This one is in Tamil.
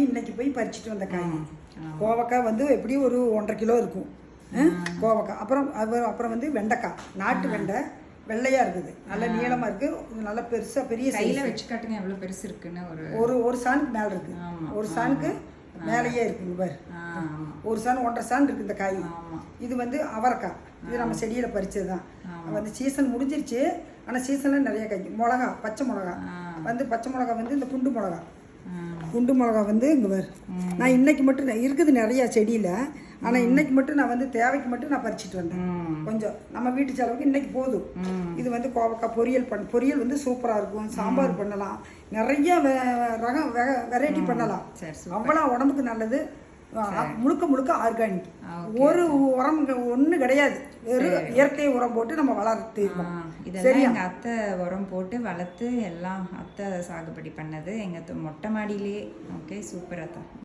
இன்னைக்கு போய் பறிச்சுட்டு வந்த காய். கோவக்காய் வந்து எப்படியும் ஒரு 1.5 கிலோ இருக்கும் கோவக்காய். அப்புறம் வந்து வெண்டைக்காய், நாட்டு வெண்டை, வெள்ளையா இருக்குது, நல்ல நீளமா இருக்கு, நல்ல பெருசா பெரிய கையில வச்சு காட்டுங்க எவ்வளவு பெருசு இருக்குன்னு. ஒரு சாணுக்கு மேல இருக்கு, ஒரு சாணுக்கு மேலேயே இருக்குங்க பாரு. ஒரு சாண் 1.5 சாண் இருக்கு இந்த காய். இது வந்து அவரைக்காய், இது நம்ம செடியில பறிச்சது தான். வந்து சீசன் முடிஞ்சிருச்சு, ஆனால் சீசனில் நிறைய காய்க்கும். மிளகா, பச்சை மிளகா வந்து பச்சை மிளகா வந்து இந்த குண்டு மிளகா வந்து இங்கே வரும். நான் இன்னைக்கு மட்டும் இருக்குது நிறையா செடியில், ஆனால் இன்னைக்கு மட்டும் நான் வந்து தேவைக்கு மட்டும் நான் பறிச்சுட்டு வந்தேன். கொஞ்சம் நம்ம வீட்டு செலவுக்கு இன்னைக்கு போதும். இது வந்து கோவக்காய் பொரியல் வந்து சூப்பராக இருக்கும். சாம்பார் பண்ணலாம், நிறைய ரகம் வெரைட்டி பண்ணலாம். அவ்வளோ உடம்புக்கு நல்லது. முழுக்க ஆர்கானிக், ஒரு உரம் ஒன்றும் கிடையாது. வெறும் இயற்கை உரம் போட்டு நம்ம வளர்த்துருக்கோம். இதெல்லாம் எங்கள் அத்தை உரம் போட்டு வளர்த்து எல்லாம் அத்தை சாகுபடி பண்ணது எங்கள் மொட்டை மாடியிலே. ஓகே, சூப்பராக தான்.